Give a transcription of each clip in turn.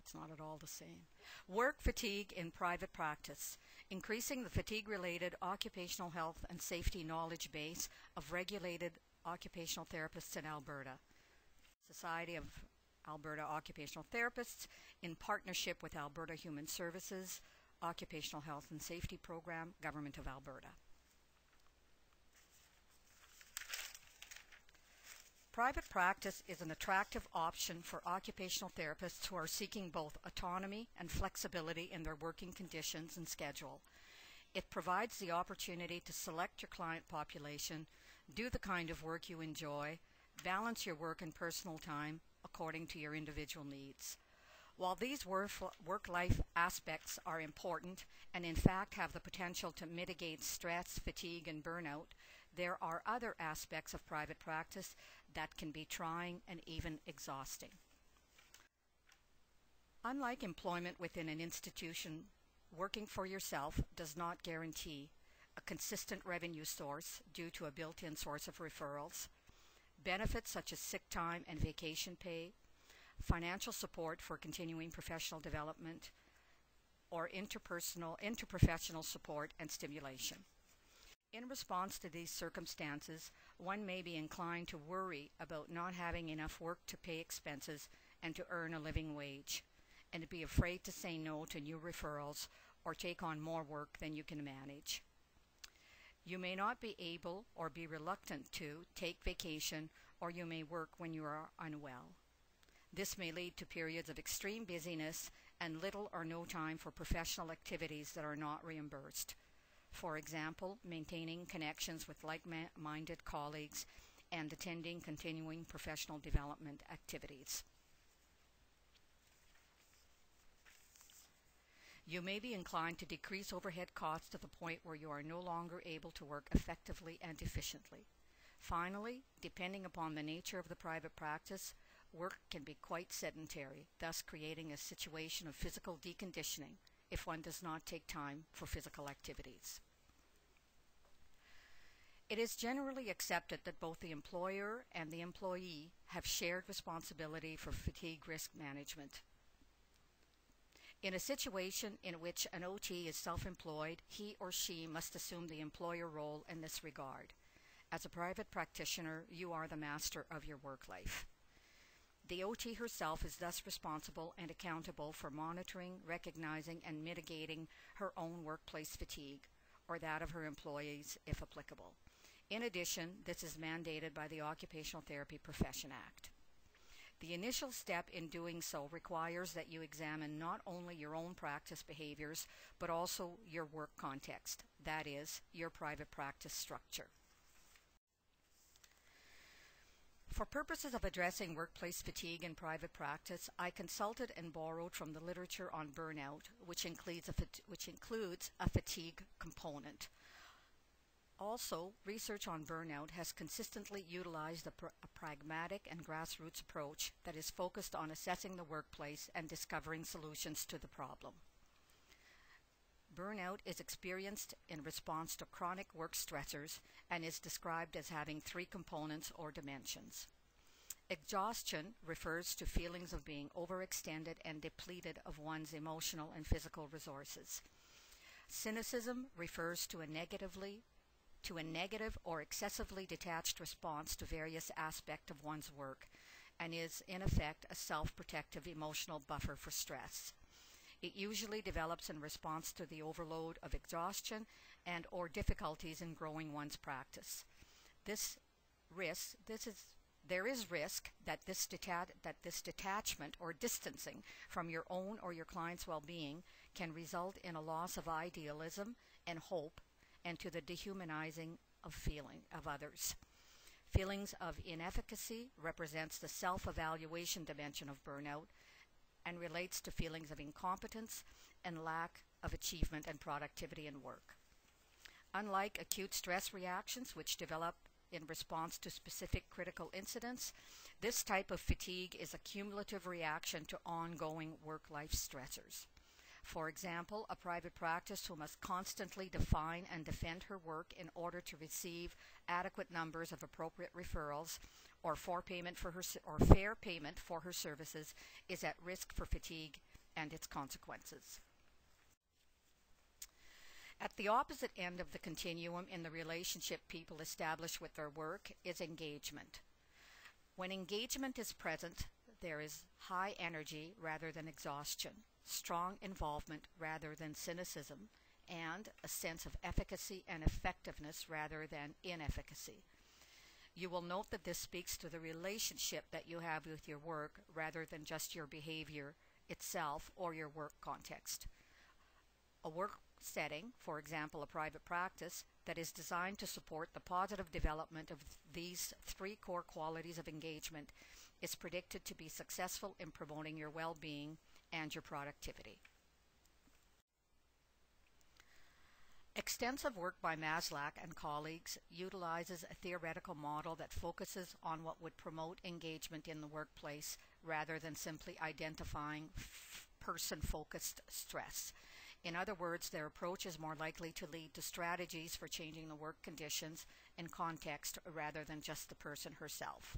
it's not at all the same. Work fatigue in private practice. Increasing the fatigue-related occupational health and safety knowledge base of regulated occupational therapists in Alberta. Society of Alberta Occupational Therapists, in partnership with Alberta Human Services, Occupational Health and Safety Program, Government of Alberta. Private practice is an attractive option for occupational therapists who are seeking both autonomy and flexibility in their working conditions and schedule. It provides the opportunity to select your client population, do the kind of work you enjoy, balance your work and personal time according to your individual needs. While these work-life aspects are important and in fact have the potential to mitigate stress, fatigue, and burnout, there are other aspects of private practice that can be trying and even exhausting. Unlike employment within an institution, working for yourself does not guarantee a consistent revenue source due to a built-in source of referrals, benefits such as sick time and vacation pay, financial support for continuing professional development, or interprofessional support and stimulation. In response to these circumstances, one may be inclined to worry about not having enough work to pay expenses and to earn a living wage, and to be afraid to say no to new referrals or take on more work than you can manage. You may not be able or be reluctant to take vacation, or you may work when you are unwell. This may lead to periods of extreme busyness and little or no time for professional activities that are not reimbursed. For example, maintaining connections with like-minded colleagues and attending continuing professional development activities. You may be inclined to decrease overhead costs to the point where you are no longer able to work effectively and efficiently. Finally, depending upon the nature of the private practice, work can be quite sedentary, thus creating a situation of physical deconditioning if one does not take time for physical activities. It is generally accepted that both the employer and the employee have shared responsibility for fatigue risk management. In a situation in which an OT is self-employed, he or she must assume the employer role in this regard. As a private practitioner, you are the master of your work life. The OT herself is thus responsible and accountable for monitoring, recognizing, and mitigating her own workplace fatigue, or that of her employees if applicable. In addition, this is mandated by the Occupational Therapy Profession Act. The initial step in doing so requires that you examine not only your own practice behaviors, but also your work context, that is, your private practice structure. For purposes of addressing workplace fatigue in private practice, I consulted and borrowed from the literature on burnout, which includes a fatigue component. Also, research on burnout has consistently utilized a pragmatic and grassroots approach that is focused on assessing the workplace and discovering solutions to the problem. Burnout is experienced in response to chronic work stressors and is described as having three components or dimensions. Exhaustion refers to feelings of being overextended and depleted of one's emotional and physical resources. Cynicism refers to a negative or excessively detached response to various aspects of one's work and is, in effect, a self-protective emotional buffer for stress. It usually develops in response to the overload of exhaustion and or difficulties in growing one's practice. There is risk that this detachment or distancing from your own or your client's well-being can result in a loss of idealism and hope, and to the dehumanizing of others. Feelings of inefficacy represents the self-evaluation dimension of burnout and relates to feelings of incompetence and lack of achievement and productivity in work. Unlike acute stress reactions, which develop in response to specific critical incidents, this type of fatigue is a cumulative reaction to ongoing work-life stressors. For example, a private practice who must constantly define and defend her work in order to receive adequate numbers of appropriate referrals or fair payment for her services is at risk for fatigue and its consequences. At the opposite end of the continuum in the relationship people establish with their work is engagement. When engagement is present, there is high energy rather than exhaustion, strong involvement rather than cynicism, and a sense of efficacy and effectiveness rather than inefficacy. You will note that this speaks to the relationship that you have with your work rather than just your behavior itself or your work context. A work setting, for example a private practice, that is designed to support the positive development of these three core qualities of engagement is predicted to be successful in promoting your well-being and your productivity. Extensive work by Maslach and colleagues utilizes a theoretical model that focuses on what would promote engagement in the workplace rather than simply identifying person-focused stress. In other words, their approach is more likely to lead to strategies for changing the work conditions and context rather than just the person herself.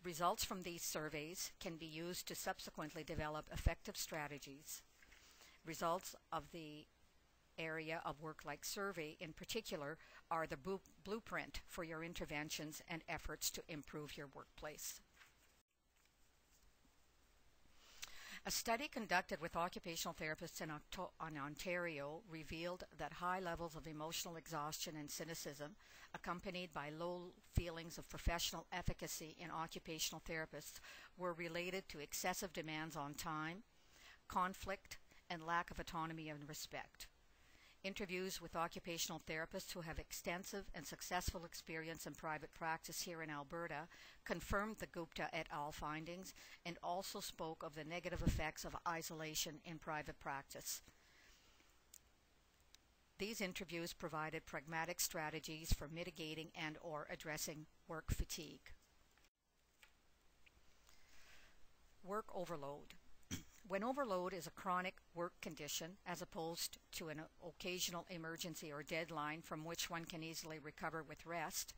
Results from these surveys can be used to subsequently develop effective strategies. Results of the area of work-like survey in particular are the blueprint for your interventions and efforts to improve your workplace. A study conducted with occupational therapists in Ontario revealed that high levels of emotional exhaustion and cynicism, accompanied by low feelings of professional efficacy in occupational therapists, were related to excessive demands on time, conflict, and lack of autonomy and respect. Interviews with occupational therapists who have extensive and successful experience in private practice here in Alberta confirmed the Gupta et al. Findings and also spoke of the negative effects of isolation in private practice. These interviews provided pragmatic strategies for mitigating and/or addressing work fatigue. Work overload. When overload is a chronic work condition as opposed to an occasional emergency or deadline from which one can easily recover with rest,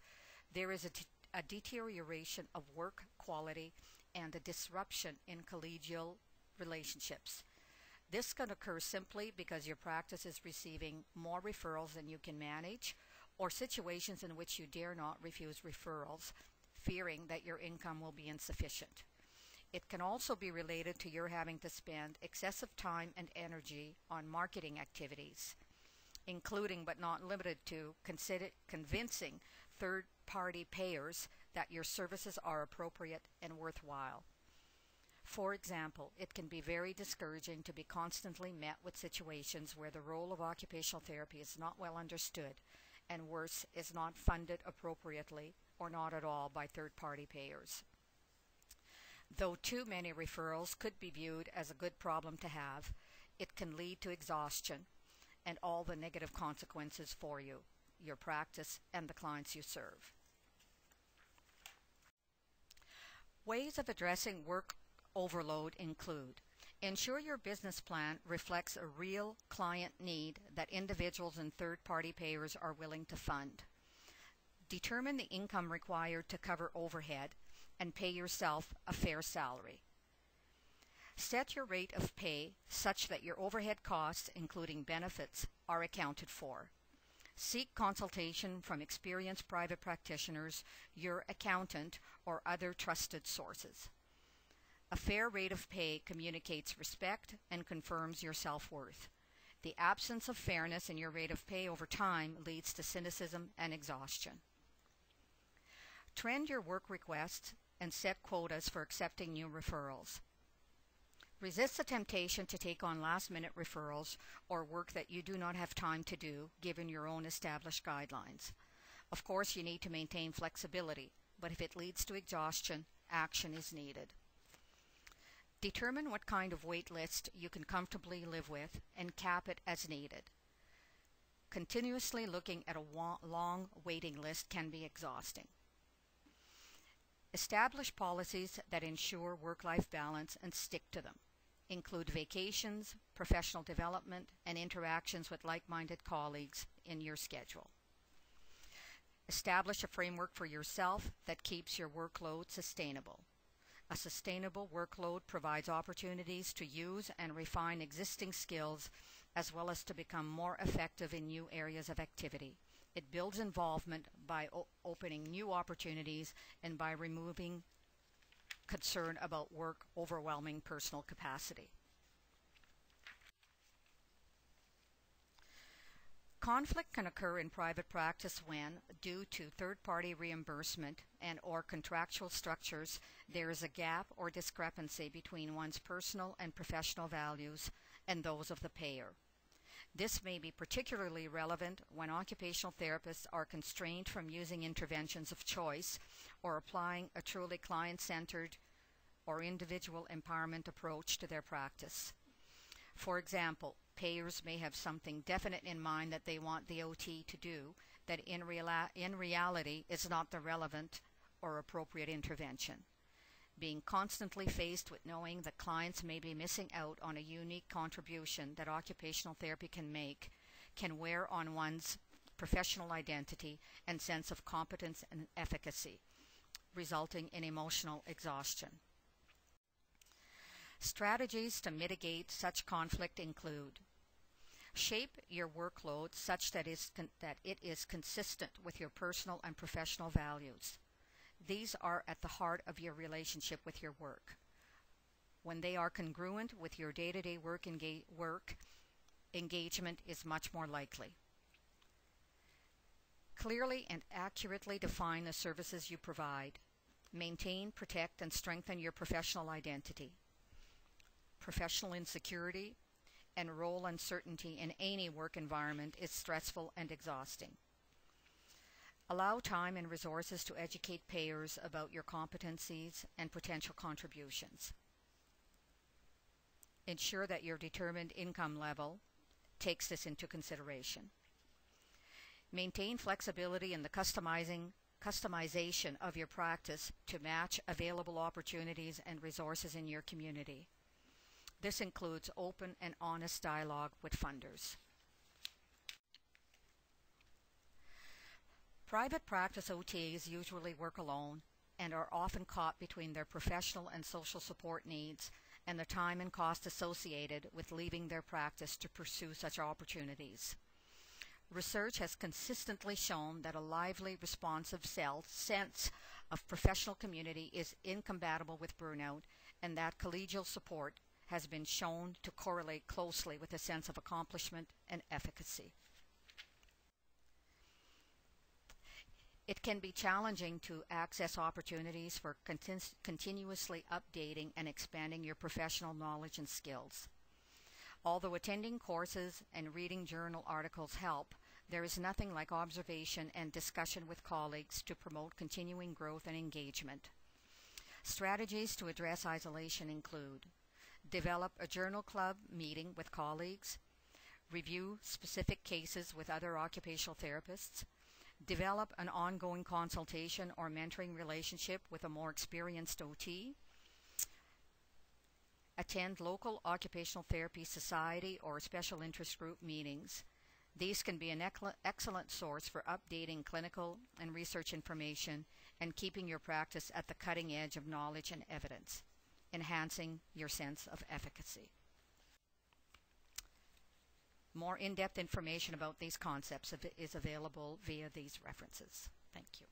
there is a deterioration of work quality and a disruption in collegial relationships. This can occur simply because your practice is receiving more referrals than you can manage, or situations in which you dare not refuse referrals, fearing that your income will be insufficient. It can also be related to your having to spend excessive time and energy on marketing activities, including but not limited to convincing third-party payers that your services are appropriate and worthwhile. For example, it can be very discouraging to be constantly met with situations where the role of occupational therapy is not well understood, and worse, is not funded appropriately or not at all by third-party payers. Though too many referrals could be viewed as a good problem to have, it can lead to exhaustion and all the negative consequences for you, your practice, and the clients you serve. Ways of addressing work overload include: ensure your business plan reflects a real client need that individuals and third-party payers are willing to fund. Determine the income required to cover overhead and pay yourself a fair salary. Set your rate of pay such that your overhead costs, including benefits, are accounted for. Seek consultation from experienced private practitioners, your accountant, or other trusted sources. A fair rate of pay communicates respect and confirms your self-worth. The absence of fairness in your rate of pay over time leads to cynicism and exhaustion. Trend your work requests and set quotas for accepting new referrals. Resist the temptation to take on last-minute referrals or work that you do not have time to do given your own established guidelines. Of course, you need to maintain flexibility, but if it leads to exhaustion, action is needed. Determine what kind of wait list you can comfortably live with and cap it as needed. Continuously looking at a long waiting list can be exhausting. Establish policies that ensure work-life balance and stick to them. Include vacations, professional development, and interactions with like-minded colleagues in your schedule. Establish a framework for yourself that keeps your workload sustainable. A sustainable workload provides opportunities to use and refine existing skills as well as to become more effective in new areas of activity. It builds involvement by opening new opportunities and by removing concern about work overwhelming personal capacity. Conflict can occur in private practice when, due to third-party reimbursement and or contractual structures, there is a gap or discrepancy between one's personal and professional values and those of the payer. This may be particularly relevant when occupational therapists are constrained from using interventions of choice or applying a truly client-centered or individual empowerment approach to their practice. For example, payers may have something definite in mind that they want the OT to do that in reality is not the relevant or appropriate intervention. Being constantly faced with knowing that clients may be missing out on a unique contribution that occupational therapy can make can wear on one's professional identity and sense of competence and efficacy, resulting in emotional exhaustion. Strategies to mitigate such conflict include: shape your workload such that it is consistent with your personal and professional values. These are at the heart of your relationship with your work. When they are congruent with your day-to-day work engagement is much more likely. Clearly and accurately define the services you provide. Maintain, protect, and strengthen your professional identity. Professional insecurity and role uncertainty in any work environment is stressful and exhausting. Allow time and resources to educate payers about your competencies and potential contributions. Ensure that your determined income level takes this into consideration. Maintain flexibility in the customization of your practice to match available opportunities and resources in your community. This includes open and honest dialogue with funders. Private practice OTs usually work alone and are often caught between their professional and social support needs and the time and cost associated with leaving their practice to pursue such opportunities. Research has consistently shown that a lively, responsive sense of professional community is incompatible with burnout, and that collegial support has been shown to correlate closely with a sense of accomplishment and efficacy. It can be challenging to access opportunities for continuously updating and expanding your professional knowledge and skills. Although attending courses and reading journal articles help, there is nothing like observation and discussion with colleagues to promote continuing growth and engagement. Strategies to address isolation include: develop a journal club meeting with colleagues, review specific cases with other occupational therapists, develop an ongoing consultation or mentoring relationship with a more experienced OT, attend local occupational therapy society or special interest group meetings. These can be an excellent source for updating clinical and research information and keeping your practice at the cutting edge of knowledge and evidence, enhancing your sense of efficacy. More in-depth information about these concepts is available via these references. Thank you.